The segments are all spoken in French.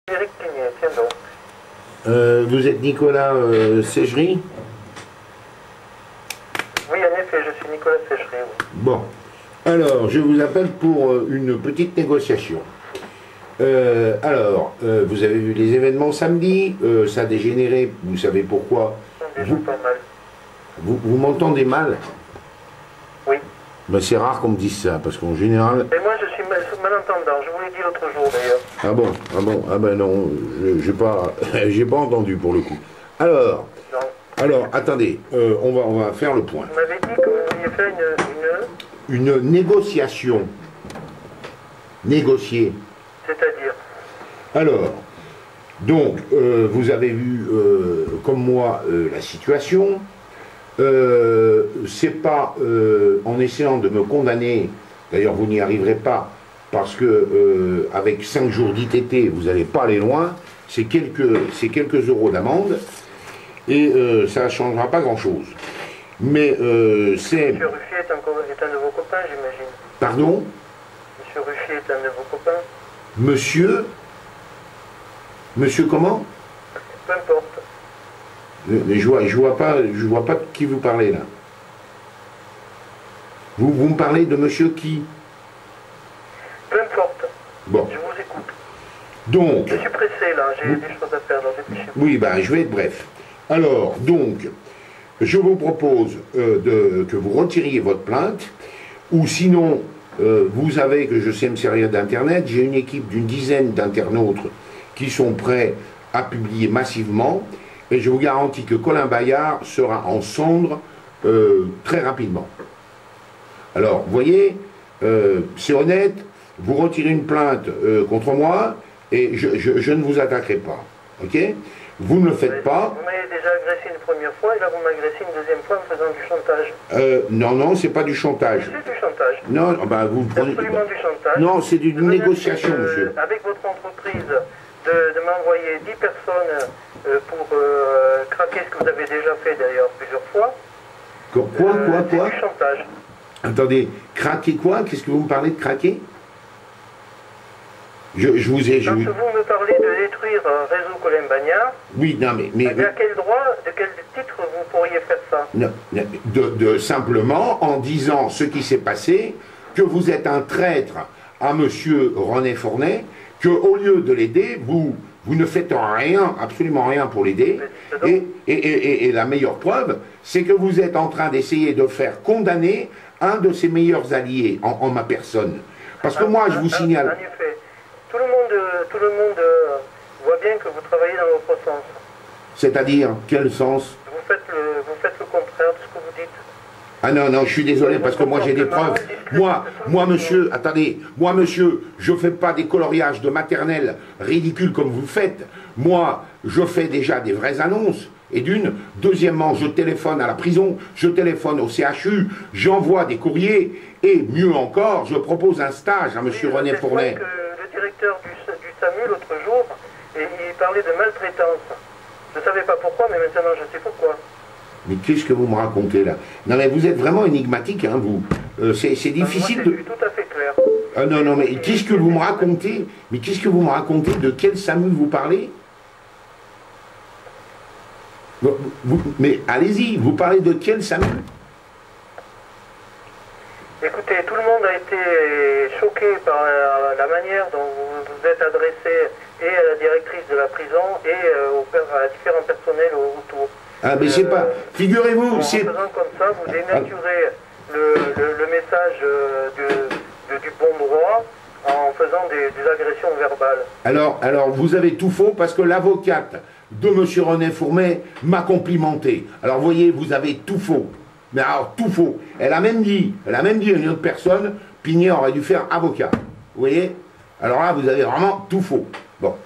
Éric Pignet, tiens donc. Vous êtes Nicolas Ségerie? Oui, en effet, je suis Nicolas Ségerie. Oui. Bon. Alors, je vous appelle pour une petite négociation. Vous avez vu les événements samedi, ça a dégénéré, vous savez pourquoi? Déjà pas mal. Vous m'entendez mal? Oui. Ben, c'est rare qu'on me dise ça, parce qu'en général... Et moi, je suis malentendant, je vous l'ai dit l'autre jour d'ailleurs. Ah bon? Ah bon? Ah ben non, j'ai pas, j'ai pas entendu pour le coup. Alors, Non. attendez, on va faire le point. Vous m'avez dit que vous vouliez faire Une négociation. Négocier. C'est-à-dire? Alors, donc, vous avez vu, comme moi, la situation. C'est pas en essayant de me condamner, d'ailleurs vous n'y arriverez pas, parce que avec 5 jours d'ITT, vous n'allez pas aller loin, c'est quelques euros d'amende, et ça ne changera pas grand-chose. Mais c'est... Monsieur Ruffier est un de vos copains, j'imagine. Pardon? Monsieur Ruffier est un de vos copains? Monsieur comment? Peu importe. Je vois pas de qui vous parlez là. Vous me parlez de monsieur qui? Peu importe. Bon. Je vous écoute. Donc... Je suis pressé là, j'ai des choses à faire, alors dépêchez-vous. Oui, ben je vais être bref. Alors, donc, je vous propose que vous retiriez votre plainte, ou sinon, vous savez que je sais me servir d'Internet, j'ai une équipe d'une dizaine d'internautes qui sont prêts à publier massivement, et je vous garantis que Colin Bayard sera en cendres très rapidement. Alors, vous voyez, c'est honnête, vous retirez une plainte contre moi, et je ne vous attaquerai pas. Ok? Vous ne le faites pas. Vous m'avez déjà agressé une première fois, et là vous m'agressez une deuxième fois en faisant du chantage. Non, c'est pas du chantage. C'est du chantage. Non, ben vous C'est prenez... absolument du chantage. Non, c'est d'une Vous négociation, menacez, monsieur. avec votre entreprise, de m'envoyer 10 personnes pour craquer ce que vous avez déjà fait d'ailleurs plusieurs fois. Quoi? C'est du chantage. Attendez, craquer quoi? Qu'est-ce que vous me parlez de craquer? Je vous ai... Quand vous me parlez de détruire Réseau Colin Bagnard, Oui, non, mais... à quel droit, de quel titre vous pourriez faire ça? Non, simplement en disant ce qui s'est passé, que vous êtes un traître à monsieur René Fournet, qu'au lieu de l'aider, vous ne faites rien, absolument rien pour l'aider, et la meilleure preuve, c'est que vous êtes en train d'essayer de faire condamner un de ses meilleurs alliés en ma personne. Parce que moi, je vous signale... En effet, tout le monde voit bien que vous travaillez dans l'autre sens. C'est-à-dire, quel sens? Vous faites le contraire de ce que vous dites. Ah non, je suis désolé, parce que moi j'ai des preuves. Moi, monsieur, attendez, moi, monsieur, je ne fais pas des coloriages de maternelle ridicules comme vous le faites. Moi, je fais déjà des vraies annonces. Et deuxièmement, je téléphone à la prison, je téléphone au CHU, j'envoie des courriers, et mieux encore, je propose un stage à monsieur René Fournet. Que le directeur du SAMU l'autre jour, il parlait de maltraitance. Je ne savais pas pourquoi, mais maintenant je sais pourquoi. Mais qu'est-ce que vous me racontez là? Non mais vous êtes vraiment énigmatique, hein, vous. C'est difficile de... Moi, c'est tout à fait clair. Ah non, mais qu'est-ce que vous me racontez? Mais qu'est-ce que vous me racontez? De quel SAMU vous parlez? Mais allez-y, vous parlez de quel SAMU? Écoutez, tout le monde a été choqué par la manière dont vous vous êtes adressé et à la directrice de la prison et à différents personnels autour. Ah mais c'est pas... Figurez-vous, c'est... En faisant comme ça, vous dénaturez le message du bon droit en faisant des agressions verbales. Alors, vous avez tout faux parce que l'avocate de M. René Fournet m'a complimenté. Alors, vous voyez, vous avez tout faux. Mais alors, tout faux. Elle a même dit à une autre personne, Pignet aurait dû faire avocat. Vous voyez? Alors là, vous avez vraiment tout faux. Bon.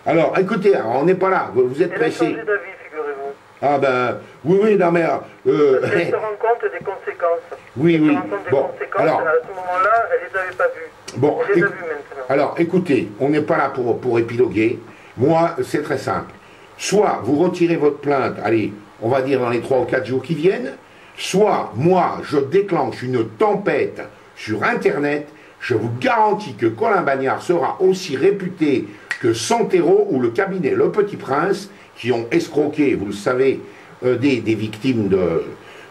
Alors, écoutez, on n'est pas là. Vous êtes pressé. Elle a changé d'avis, figurez-vous. Ah ben, oui, non mais... Elle se rend compte des conséquences. Oui. Elle se rend compte des conséquences, alors, à ce moment-là, elle les avait pas vues. Bon, elle les a vues maintenant. Alors, écoutez, on n'est pas là pour épiloguer. Moi, c'est très simple. Soit vous retirez votre plainte, allez, on va dire dans les 3 ou 4 jours qui viennent, soit moi, je déclenche une tempête sur Internet. Je vous garantis que Colin Bagnard sera aussi réputé que Santero ou le cabinet Le Petit Prince, qui ont escroqué, vous le savez, des victimes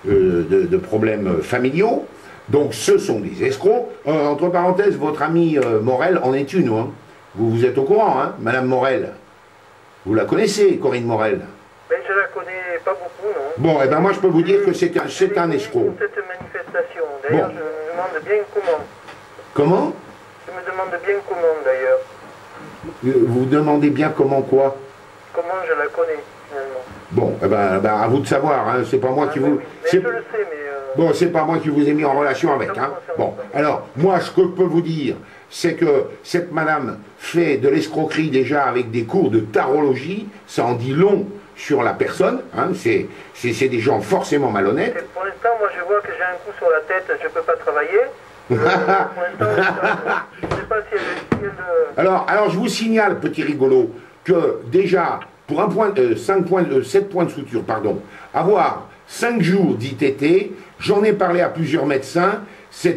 de problèmes familiaux. Donc ce sont des escrocs. Entre parenthèses, votre amie Morel en est une. Hein. Vous êtes au courant, hein, Madame Morel. Vous la connaissez, Corinne Morel? Mais je la connais pas beaucoup, non. Bon, et ben moi je peux vous dire que c'est un escroc. Cette manifestation, d'ailleurs, Bon. je me demande bien comment. Comment? Je me demande bien comment, d'ailleurs. Vous demandez bien comment quoi? Comment je la connais, finalement. Bon, eh ben, à vous de savoir, hein, c'est pas moi qui vous... Oui. Mais je le sais, mais... Bon, c'est pas moi qui vous ai mis en relation avec, hein. Bon, alors, moi, ce que je peux vous dire, c'est que cette madame fait de l'escroquerie déjà avec des cours de tarologie, ça en dit long sur la personne, hein, c'est des gens forcément malhonnêtes. Et pour l'instant, moi, je vois que j'ai un coup sur la tête, je peux pas travailler. Pour l'instant, je sais pas si elle... Alors, je vous signale, petit rigolo, que déjà, pour 7 points de suture, pardon, avoir 5 jours d'ITT, j'en ai parlé à plusieurs médecins, ça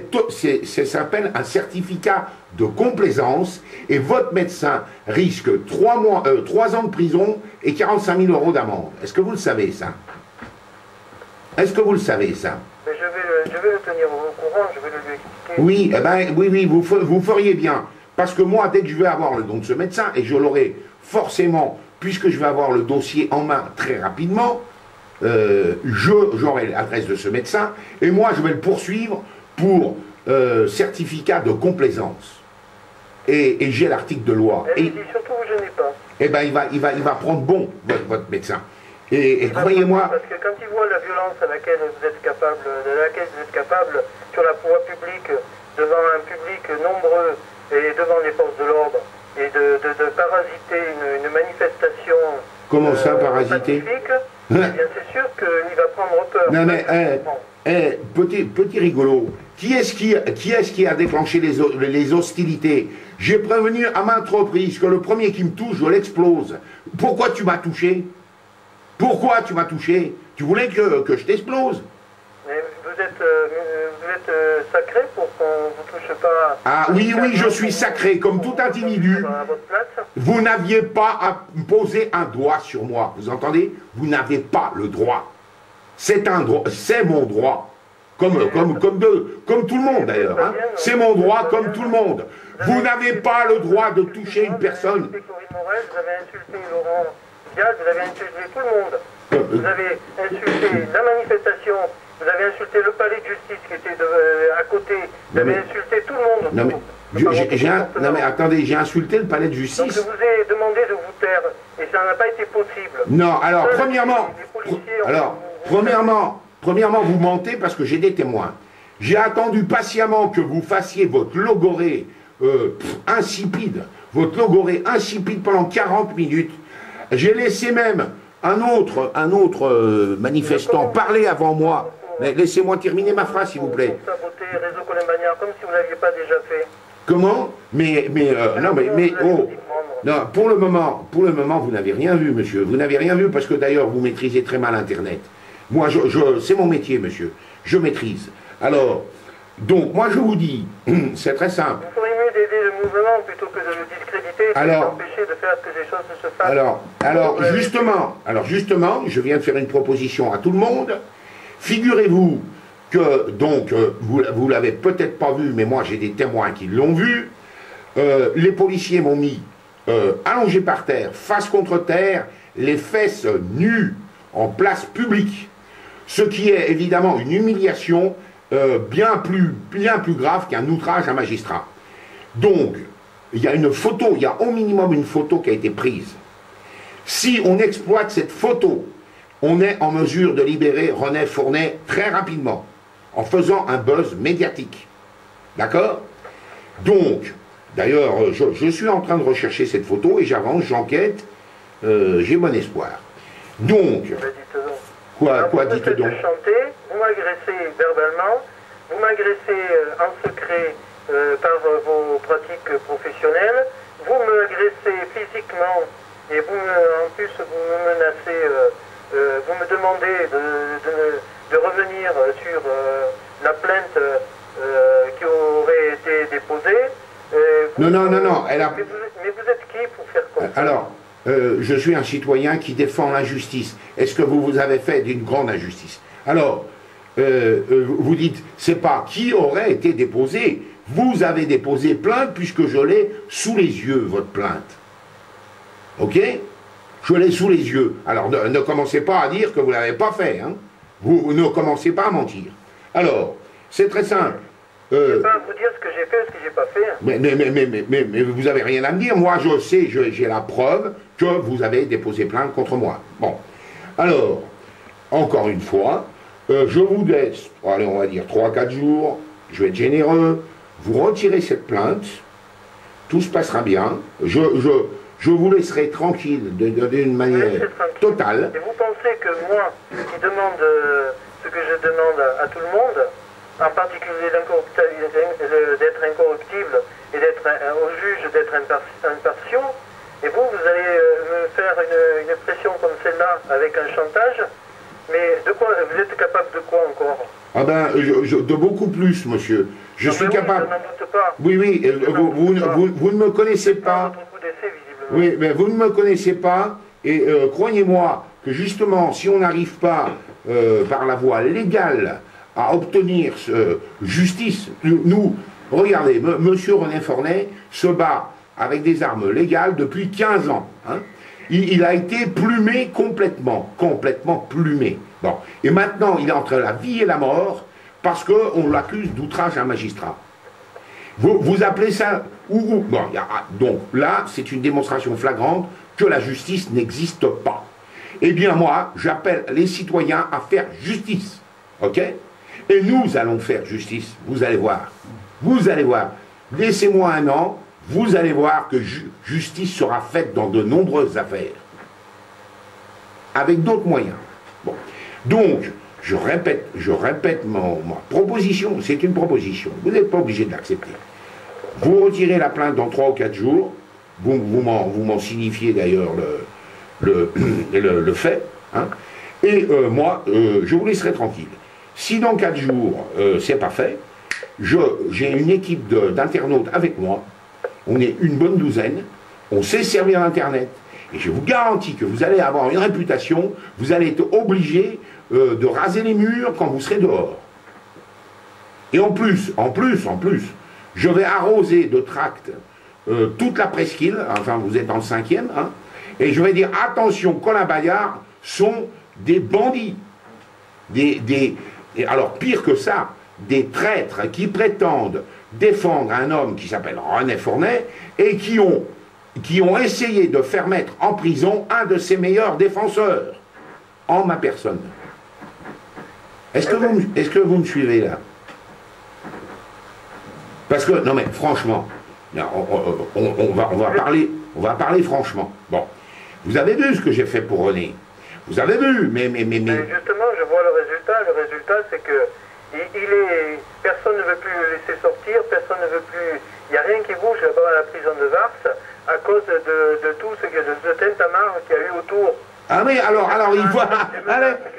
s'appelle un certificat de complaisance, et votre médecin risque 3 ans de prison et 45 000 € d'amende. Est-ce que vous le savez, ça? Est-ce que vous le savez, ça? Mais je vais le tenir au courant, je vais le lui expliquer. Oui, eh ben, oui, vous feriez bien. Parce que moi, dès que je vais avoir le don de ce médecin, et je l'aurai forcément, puisque je vais avoir le dossier en main très rapidement, j'aurai l'adresse de ce médecin, et moi, je vais le poursuivre pour certificat de complaisance. Et j'ai l'article de loi. Et surtout, je n'ai pas. Eh ben, il va prendre bon, votre médecin. Et croyez-moi... Parce que quand il voit la violence à laquelle vous êtes capable, sur la voie publique, devant un public nombreux, et devant les forces de l'ordre, et de parasiter une manifestation... Comment ça, parasiter? pacifique, eh bien, c'est sûr qu'il va prendre peur. Non mais, petit rigolo, qui est-ce qui a déclenché les hostilités? J'ai prévenu à maintes reprises que le premier qui me touche, je l'explose. Pourquoi tu m'as touché? Pourquoi tu m'as touché? Tu voulais que je t'explose? Mais vous êtes sacré pour qu'on ne vous touche pas... Ah oui, je suis sacré, comme tout individu. Vous n'aviez pas à poser un doigt sur moi, vous entendez? Vous n'avez pas le droit. C'est un droit, c'est mon droit. Comme tout le monde d'ailleurs. Hein. C'est mon droit comme tout le monde. Vous n'avez pas le droit de toucher une personne. Vous avez insulté Corinne Morel, vous avez insulté Laurent Vial, vous avez insulté tout le monde. Vous avez insulté la manifestation, vous avez insulté le palais de justice qui était à côté, vous avez insulté tout le monde. Non mais attendez, j'ai insulté le palais de justice. Donc je vous ai demandé de vous taire, et ça n'a pas été possible. Non, alors premièrement, vous mentez parce que j'ai des témoins. J'ai attendu patiemment que vous fassiez votre logorée insipide, pendant 40 minutes. J'ai laissé même un autre manifestant parler avant moi. Mais laissez-moi terminer ma phrase, s'il vous plaît. Pour saboter Réseau Colin Bagnard, comme si vous ne l'aviez pas déjà fait. Comment? Non, pour le moment, vous n'avez rien vu, monsieur. Vous n'avez rien vu parce que d'ailleurs, vous maîtrisez très mal Internet. Moi, c'est mon métier, monsieur. Je maîtrise. Alors, donc, moi, je vous dis, c'est très simple. Vous feriez mieux d'aider le mouvement plutôt que de le discréditer et de l'empêcher de faire que des choses ne se fassent. Alors, justement, je viens de faire une proposition à tout le monde. Figurez-vous que, donc, vous l'avez peut-être pas vu, mais moi, j'ai des témoins qui l'ont vu. Les policiers m'ont mis allongé par terre, face contre terre, les fesses nues, en place publique. Ce qui est évidemment une humiliation bien plus grave qu'un outrage à un magistrat. Donc, il y a une photo, il y a au minimum une photo qui a été prise. Si on exploite cette photo, on est en mesure de libérer René Fournet très rapidement, en faisant un buzz médiatique. D'accord? Donc, d'ailleurs, je suis en train de rechercher cette photo et j'avance, j'enquête, j'ai bon espoir. Donc, quoi dites donc? Vous m'agressez verbalement, vous m'agressez en secret par vos pratiques professionnelles, vous m'agressez physiquement et en plus vous me menacez, vous me demandez de revenir sur la plainte qui aurait été déposée. Non, elle a... Mais vous êtes qui? qui pour faire comme ça? Alors, je suis un citoyen qui défend l'injustice. Est-ce que vous avez fait d'une grande injustice? Alors, vous dites, c'est pas qui aurait été déposé. Vous avez déposé plainte puisque je l'ai sous les yeux, votre plainte. Ok? Je l'ai sous les yeux. Alors, ne commencez pas à dire que vous ne l'avez pas fait. Hein? Vous ne commencez pas à mentir. Alors, c'est très simple. Je ne vais pas vous dire ce que j'ai fait ou ce que j'ai pas fait. Mais vous n'avez rien à me dire. Moi, je sais, j'ai la preuve que vous avez déposé plainte contre moi. Bon. Alors, encore une fois, je vous laisse, allez, on va dire 3-4 jours, je vais être généreux, vous retirez cette plainte, tout se passera bien, je vous laisserai tranquille d'une manière totale. Et vous pensez que moi, qui demande ce que je demande à tout le monde, en particulier d'être incorruptible et d'être au juge d'être impartiaux, et vous allez me faire une pression comme celle-là avec un chantage, mais de quoi vous êtes capable de quoi encore? Ah ben, de beaucoup plus, monsieur. Je suis capable. Je n'en doute pas. Oui, vous ne me connaissez pas. Oui, mais vous ne me connaissez pas, et croyez-moi que justement, si on n'arrive pas par la voie légale à obtenir justice, nous, regardez, monsieur René Fornet se bat avec des armes légales depuis 15 ans. Hein. Il a été plumé complètement plumé. Bon. Et maintenant, il est entre la vie et la mort parce qu'on l'accuse d'outrage à un magistrat. Vous appelez ça bon, donc là, c'est une démonstration flagrante que la justice n'existe pas. Eh bien moi, j'appelle les citoyens à faire justice. Ok? Et nous allons faire justice. Vous allez voir. Vous allez voir. Laissez-moi un an. Vous allez voir que justice sera faite dans de nombreuses affaires. Avec d'autres moyens. Bon. Donc, je répète ma proposition. C'est une proposition. Vous n'êtes pas obligé de l'accepter. Vous retirez la plainte dans 3 ou 4 jours. Vous m'en signifiez d'ailleurs le fait. Hein, et moi, je vous laisserai tranquille. Si dans 4 jours, c'est pas fait, j'ai une équipe d'internautes avec moi. On est une bonne douzaine, on sait servir l'Internet, et je vous garantis que vous allez avoir une réputation, vous allez être obligé de raser les murs quand vous serez dehors. Et en plus, je vais arroser de tracts toute la presqu'île, enfin vous êtes dans le 5e, hein, et je vais dire, attention, Colin Bayard sont des bandits, alors pire que ça, des traîtres qui prétendent défendre un homme qui s'appelle René Fornet et qui ont essayé de faire mettre en prison un de ses meilleurs défenseurs, en ma personne. Est-ce que vous me suivez là? Parce que, non mais franchement, on va parler franchement. Bon, vous avez vu ce que j'ai fait pour René. Vous avez vu, mais... Justement, je vois le résultat. Le résultat, c'est que personne ne veut plus le laisser sortir, personne ne veut plus... Il n'y a rien qui bouge là-bas à la prison de Vars à cause de tout ce que de tintamarre qu'il y a eu autour. Ah oui, alors il faut...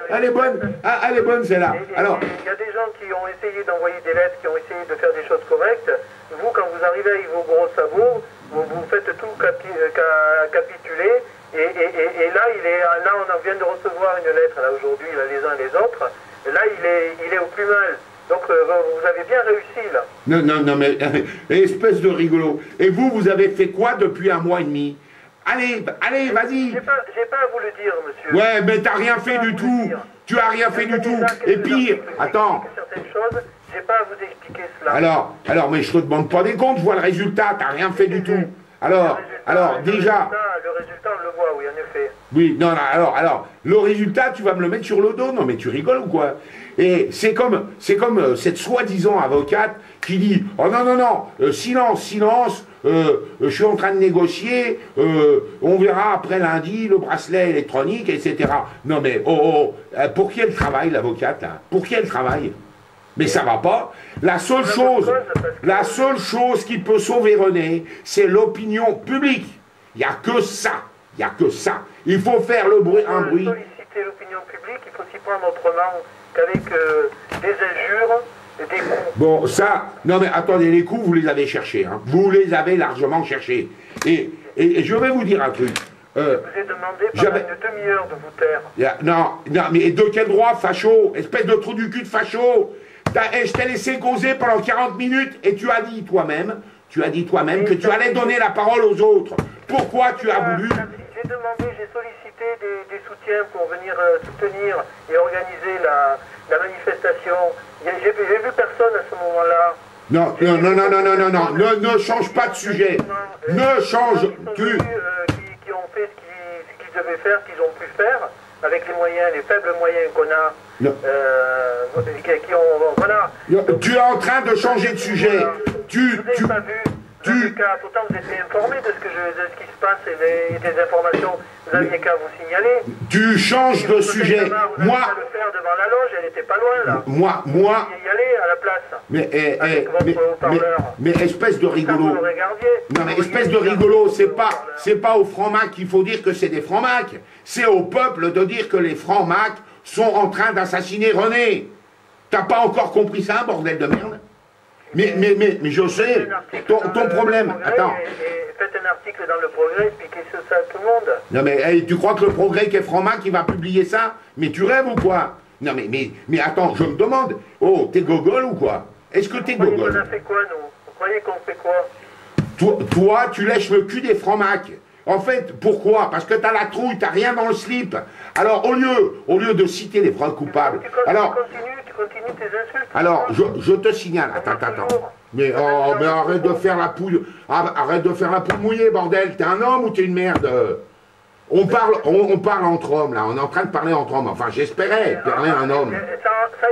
Elle est bonne celle-là. Alors... Il y a des gens qui ont essayé d'envoyer des lettres, qui ont essayé de faire des choses correctes. Vous, quand vous arrivez avec vos gros sabots, vous faites tout capituler. Et là, on vient de recevoir une lettre, là, aujourd'hui, les uns et les autres. Là, il est au plus mal. Donc, vous avez bien réussi, là. Non, mais espèce de rigolo. Et vous avez fait quoi depuis 1 mois et demi? Allez, vas-y. J'ai pas à vous le dire, monsieur. Ouais, mais t'as rien fait du tout. Tu as rien fait du tout. Et pire, attends. Certaines choses, j'ai pas à vous expliquer cela. Alors, mais je te demande pas des comptes, je vois le résultat, t'as rien fait du tout. Alors, déjà... Le résultat, on le voit, oui, en effet. Oui, non, alors, le résultat, tu vas me le mettre sur le dos? Non, mais tu rigoles ou quoi? Et c'est comme cette soi-disant avocate qui dit, oh non, silence, je suis en train de négocier, on verra après lundi le bracelet électronique, etc. Non mais, pour qui elle travaille, l'avocate, là? Pour qui elle travaille? Mais ça va pas. La seule chose qui peut sauver René, c'est l'opinion publique. Il n'y a que ça. Il faut faire un bruit. Solliciter l'opinion publique, il faut s'y prendre autrement qu'avec des injures et des coups. Bon, ça, non mais attendez, les coups, vous les avez cherchés. Hein. Vous les avez largement cherchés. Et Et je vais vous dire un truc. Je vous ai demandé pendant une demi-heure de vous taire. Non, mais de quel droit, facho? Espèce de trou du cul de facho. Je t'ai laissé causer pendant 40 minutes et tu as dit toi-même que tu allais donner la parole aux autres. Pourquoi tu as voulu... J'ai sollicité des soutiens pour venir soutenir et organiser la manifestation. J'ai vu personne à ce moment-là. Non, ne change pas de sujet. Ne change. Qui ont fait ce qu'ils devaient faire, ce qu'ils ont pu faire, avec les moyens, les faibles moyens qu'on a. Voilà. Tu es en train de changer de sujet. Voilà. Vous n'avez pas vu. Pourtant vous êtes informé de ce qui se passe et des informations. Vous aviez qu'à vous signaler. Tu changes de sujet. Vous avez qu'à le faire devant la loge, elle n'était pas loin là. Moi. Vous y aller à la place. Mais espèce de rigolo. Non mais espèce de rigolo, c'est pas aux francs-macs qu'il faut dire que c'est des francs-macs. C'est au peuple de dire que les francs-macs sont en train d'assassiner René. T'as pas encore compris ça, bordel de merde? Mais je sais, ton problème, attends. Faites un article dans le Progrès, expliquez ça à tout le monde. Non mais hey, tu crois que le Progrès qui est franc-mac qui va publier ça? Mais tu rêves ou quoi? Non mais attends, je me demande, oh, t'es gogol ou quoi? Est-ce que t'es gogol? Vous croyez qu'on a fait quoi, nous? Vous croyez qu'on fait quoi? Toi, tu lèches le cul des francs-macs. En fait, pourquoi? Parce que t'as la trouille, t'as rien dans le slip. Alors, au lieu de citer les vrais coupables... Tu continues tes insultes. Alors, je te signale... Attends. Mais arrête de faire la poule... Arrête de faire la poule mouillée, bordel. T'es un homme ou t'es une merde? On parle entre hommes, là. On est en train de parler entre hommes. Enfin, j'espérais parler à un homme. Ça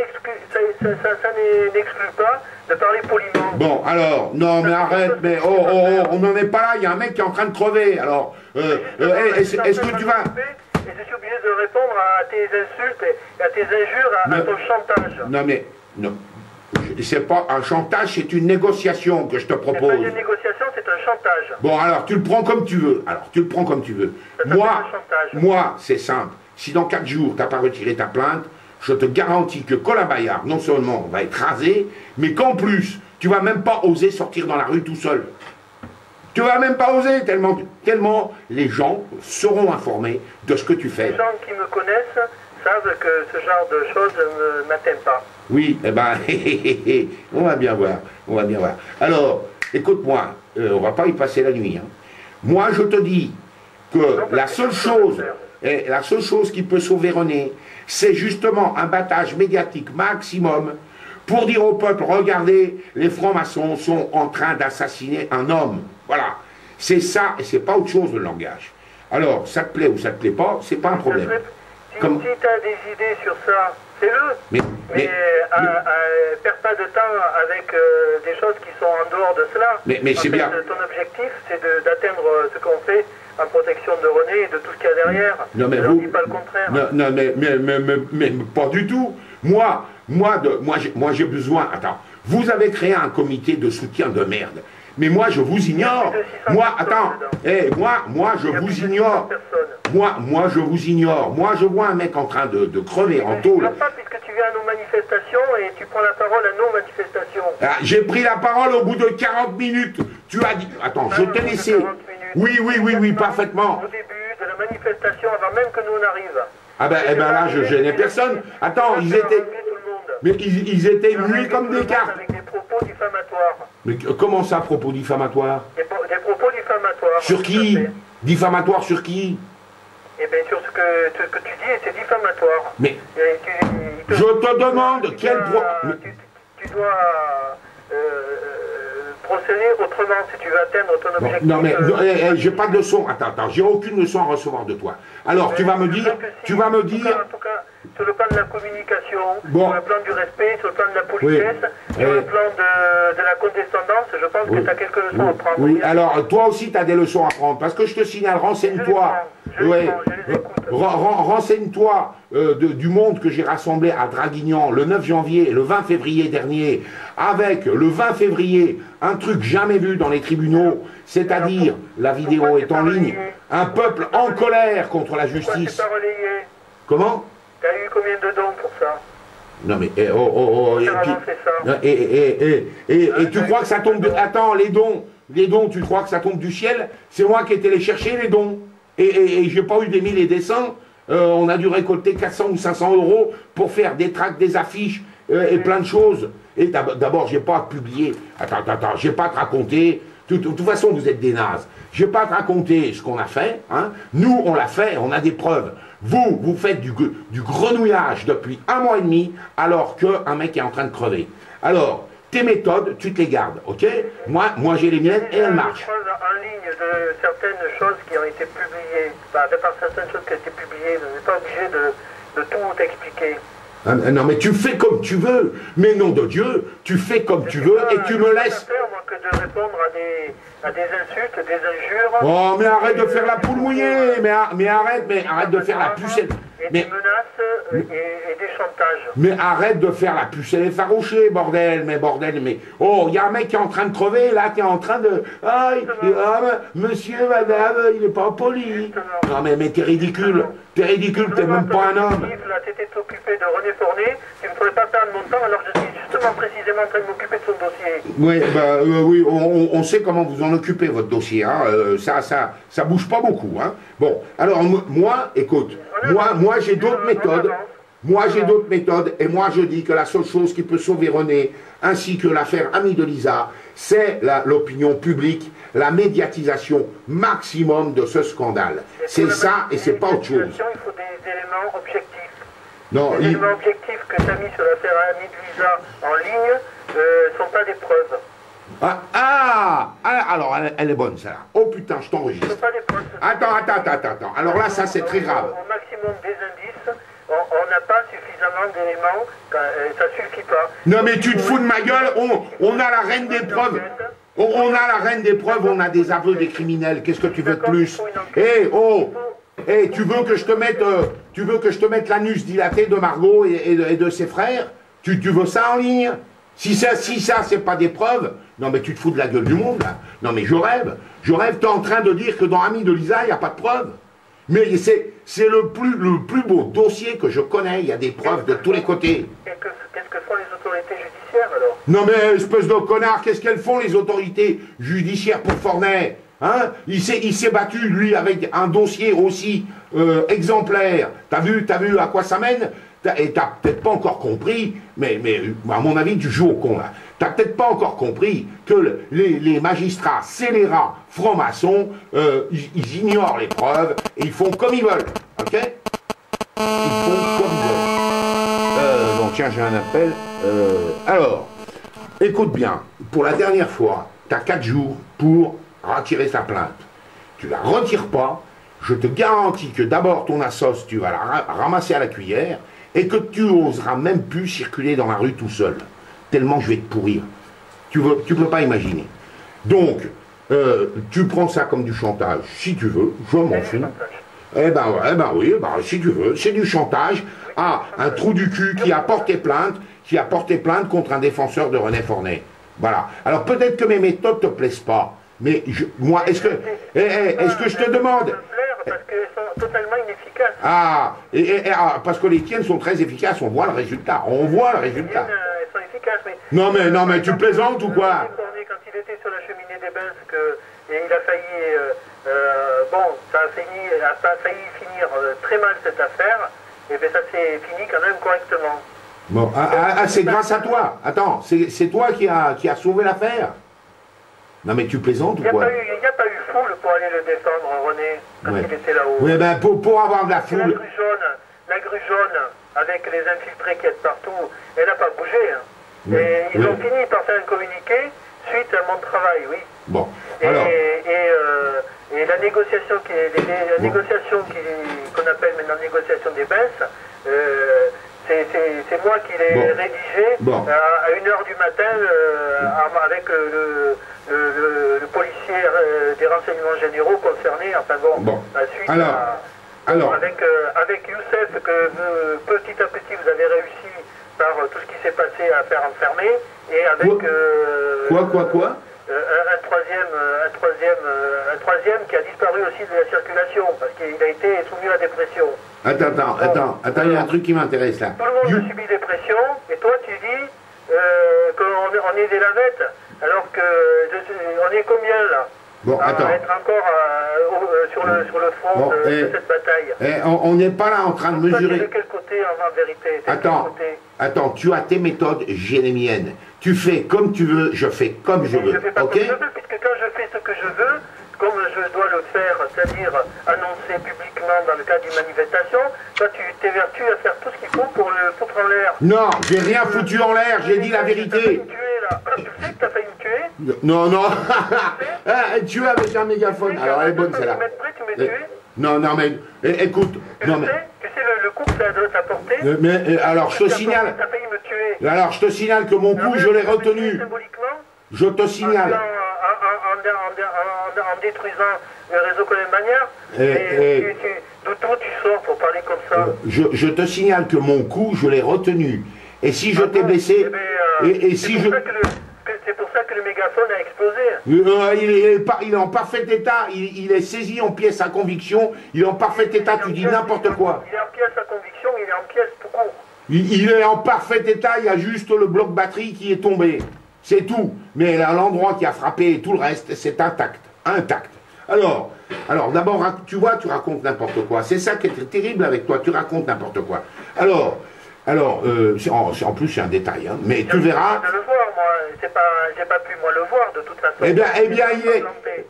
n'exclut pas de parler poliment. Bon, alors, non, mais arrête, mais on n'en est pas là. Il y a un mec qui est en train de crever. Alors, est-ce que tu vas... Et je suis obligé de répondre à tes insultes et à tes injures, à ton chantage. Non, mais... Non. C'est pas un chantage, c'est une négociation que je te propose. C'est pas une négociation, c'est un chantage. Bon, alors, tu le prends comme tu veux. Moi, c'est simple. Si dans 4 jours, tu n'as pas retiré ta plainte, je te garantis que Colin-Bayard, non seulement va être rasé, mais qu'en plus, tu vas même pas oser sortir dans la rue tout seul. Tu vas même pas oser, tellement les gens seront informés de ce que tu fais. Les gens qui me connaissent savent que ce genre de choses ne m'atteignent pas. Oui, eh ben, on va bien voir, Alors, écoute-moi, on va pas y passer la nuit. Hein. Moi, je te dis que la seule chose qui peut sauver René, c'est justement un battage médiatique maximum pour dire au peuple, regardez, les francs-maçons sont en train d'assassiner un homme. Voilà. C'est ça, et c'est pas autre chose le langage. Alors, ça te plaît ou ça te plaît pas, c'est pas un problème. Si tu as des idées sur ça, fais-le. Mais perds pas de temps avec des choses qui sont en dehors de cela. Mais c'est bien. Ton objectif, c'est d'atteindre ce qu'on fait en protection de René et de tout ce qu'il y a derrière. Non, mais je ne dis pas le contraire. Non, mais pas du tout. Moi j'ai besoin... Attends, vous avez créé un comité de soutien de merde. Mais moi, je vous ignore. Moi, attends, moi, je vous ignore. Moi, je vous ignore. Moi, je vois un mec en train de crever en tôle. Pas puisque tu viens à nos manifestations et tu prends la parole à nos manifestations. Ah, j'ai pris la parole au bout de 40 minutes. Tu as dit... Attends, je t'ai laissé... Oui, parfaitement. Au début de la manifestation, avant même que nous on arrive. Ah ben là, je gênais personne. Attends, ils étaient... Mais ils étaient muets comme des cartes. Avec des propos diffamatoires. Mais comment ça, propos diffamatoires? Des propos diffamatoires. Sur qui? Diffamatoires sur qui? Eh bien, sur ce que tu dis, c'est diffamatoire. Mais... je te demande quel... Tu dois... procéder autrement si tu veux atteindre ton objectif. Non mais j'ai pas de leçon. Attends, j'ai aucune leçon à recevoir de toi. Alors tu vas me dire, En tout cas, sur le plan de la communication, sur le plan du respect, sur le plan de la politesse, sur le plan de la condescendance, je pense que tu as quelques leçons à prendre. Oui, alors toi aussi tu as des leçons à prendre, parce que je te signale, renseigne-toi. Renseigne-toi du monde que j'ai rassemblé à Draguignan le 9 janvier et le 20 février dernier, avec le 20 février, un truc jamais vu dans les tribunaux, c'est-à-dire, la vidéo est en ligne, un peuple en colère contre la justice. Comment? T'as eu combien de dons pour ça? Non mais, et tu crois que ça tombe de... Attends, les dons, Les dons, tu crois que ça tombe du ciel? C'est moi qui ai été les chercher, les dons. Et j'ai pas eu des 1000 et des 100. On a dû récolter 400 ou 500 euros pour faire des tracts, des affiches et plein de choses. Et d'abord, j'ai pas publié. Attends, j'ai pas à te raconter. De toute façon, vous êtes des nazes. Je vais pas te raconter ce qu'on a fait. Hein. Nous, on l'a fait, on a des preuves. Vous faites du grenouillage depuis 1 mois et demi, alors qu'un mec est en train de crever. Alors, tes méthodes, tu te les gardes, ok? Moi j'ai les miennes et elles marchent. En ligne de certaines choses qui ont été publiées, de par certaines choses qui ont été publiées, vous n'êtes pas obligé de tout expliquer. Non, mais tu fais comme tu veux. Mais nom de Dieu, tu fais comme tu veux et tu me laisses. Faire, moi, que de répondre à des insultes, des injures. Oh, mais arrête de faire la poule mouillée. Mais arrête de faire la pucelle. Et des menaces et des chantages. Mais arrête de faire la pucelle effarouchée, bordel. Mais oh, il y a un mec qui est en train de crever, là, qui est en train de. Ah, monsieur, madame, il n'est pas poli. Non, mais t'es ridicule. T'es ridicule, t'es même pas un homme. Là, t'étais occupé de René Fournier, tu ne ferais pas perdre mon temps, alors je suis justement précisément en train de m'occuper de son dossier. Oui, on sait comment vous en occupez, votre dossier. Hein. Ça bouge pas beaucoup. Hein. Bon, alors moi, écoute, moi j'ai d'autres méthodes. Moi j'ai d'autres méthodes, et moi je dis que la seule chose qui peut sauver René, ainsi que l'affaire Ami de Lisa, c'est l'opinion publique, la médiatisation maximum de ce scandale. C'est ça et c'est pas autre chose. Il faut des éléments objectifs. Non, les éléments objectifs que tu as mis sur l'affaire Ami de Lisa en ligne ne sont pas des preuves. Alors elle est bonne celle-là. Oh putain, je t'enregistre. Attends. Alors là, ça c'est très grave. Au maximum des indices, on n'a pas suffisamment d'éléments, ça suffit pas. Non mais tu te fous de ma gueule, on a la reine des preuves. On a la reine des preuves, on a des aveux des criminels. Qu'est-ce que tu veux de plus? Tu veux que je te mette l'anus dilaté de Margot et de ses frères? Tu veux ça en ligne? Si ça c'est pas des preuves, non mais tu te fous de la gueule du monde là. Non mais je rêve, t'es en train de dire que dans Ami de Lisa, il n'y a pas de preuves. Mais c'est le plus beau dossier que je connais, il y a des preuves de tous les côtés. Qu'est-ce que font les autorités judiciaires alors? Non mais espèce de connard, qu'est-ce qu'elles font les autorités judiciaires pour Fornet? Hein? Il s'est battu, lui, avec un dossier aussi exemplaire. T'as vu à quoi ça mène? Et t'as peut-être pas encore compris, mais à mon avis, tu joues au con là. T'as peut-être pas encore compris que les magistrats scélérats francs-maçons, ils ignorent les preuves et ils font comme ils veulent. Ok? Ils font comme ils veulent. Bon, tiens, j'ai un appel. Alors, écoute bien, pour la dernière fois, t'as 4 jours pour retirer sa plainte. Tu la retires pas, je te garantis que d'abord ton assos, tu vas la ramasser à la cuillère et que tu oseras même plus circuler dans la rue tout seul. Tellement je vais te pourrir. Tu peux pas imaginer. Donc, tu prends ça comme du chantage, si tu veux, je m'en fous. Eh ben oui, si tu veux, c'est du chantage à un trou du cul qui a porté plainte contre un défenseur de René Fournier. Voilà. Alors peut-être que mes méthodes te plaisent pas, mais moi, est-ce que je te demande... Parce qu'elles sont totalement inefficaces. Parce que les tiennes sont très efficaces, on voit le résultat. Elles sont efficaces, mais... Non mais tu plaisantes ou quoi? Quand il était sur la cheminée des bains, et il a failli... ça a failli finir très mal cette affaire, et bien ça s'est fini quand même correctement. Bon, c'est grâce à toi. Attends, c'est toi qui a sauvé l'affaire? Non mais tu plaisantes ou quoi? Il n'y a pas eu foule pour aller le défendre, René, quand il était là-haut. Oui, ben pour avoir de la foule... La grue jaune, avec les infiltrés qui est partout, elle n'a pas bougé. Hein. Et ils ont fini par faire un communiqué suite à mon travail, oui. Bon, alors... Et la négociation qu'on appelle maintenant négociation des baisses, c'est moi qui l'ai rédigé à 1h du matin avec le policier des renseignements généraux concernés, avec Youssef, que petit à petit vous avez réussi par tout ce qui s'est passé à faire enfermer, et avec Quoi un troisième qui a disparu aussi de la circulation, parce qu'il a été soumis à la dépression. Attends, il y a un truc qui m'intéresse là. Tout le monde a subi des pressions, et toi tu dis qu'on est des lavettes, alors que on est combien là? Bon, attends. Être encore sur le front Bon, de cette bataille. On n'est pas là en train de Toi, mesurer. t'es de quel côté en vérité? Attends, tu as tes méthodes, j'ai les miennes. Tu fais comme tu veux, je fais comme je veux. Je fais pas ok? comme je veux, puisque quand je fais ce que je veux, comme je dois le faire, c'est-à-dire annoncer publiquement dans le cadre d'une manifestation, toi tu t'évertues à faire tout ce qu'il faut pour le foutre en l'air. Non, j'ai rien foutu en l'air, j'ai dit la T'as failli vérité. me tuer là. Tu sais que t'as failli me tuer? Non, non. Tu es avec un mégaphone. Alors elle est bonne celle-là. Tu m'as tué? Non, non, mais écoute. Non, mais. Tu sais le coup que ça t'a porté? Mais alors je te signale. T'as failli me tuer. Alors je te signale que mon coup, je l'ai retenu. Symboliquement? Je te signale. En détruisant le réseau Colin Bagnard, d'où tu sors pour parler comme ça? Je te signale que mon coup, je l'ai retenu. Et si je t'ai blessé, et si je... C'est pour ça que le mégaphone a explosé. Il est en parfait état, il est saisi en pièces à conviction, il est en parfait état, tu dis n'importe quoi. Il est en pièces à conviction, il est en pièces tout court. Il est en parfait état, il y a juste le bloc batterie qui est tombé. C'est tout. Mais l'endroit qui a frappé et tout le reste, c'est intact. Intact. Alors d'abord, tu vois, tu racontes n'importe quoi. C'est ça qui est terrible avec toi, tu racontes n'importe quoi. Alors, en plus c'est un détail, hein, mais tu verras. Je le vois, moi, j'ai pas pu moi le voir de toute façon.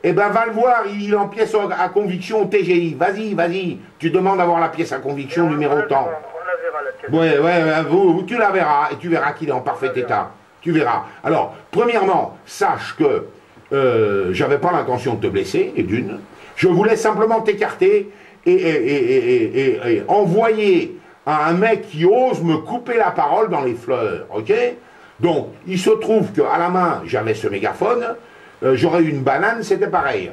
Eh bien, va le voir, il est en pièce à conviction au TGI. Vas-y, tu demandes d'avoir la pièce à conviction numéro tant. On la verra la pièce. Tu la verras, et tu verras qu'il est en parfait état. Tu verras. Alors, premièrement, sache que j'avais pas l'intention de te blesser, et d'une. Je voulais simplement t'écarter et envoyer à un mec qui ose me couper la parole dans les fleurs, ok? Donc, il se trouve qu'à la main, j'avais ce mégaphone, j'aurais eu une banane, c'était pareil.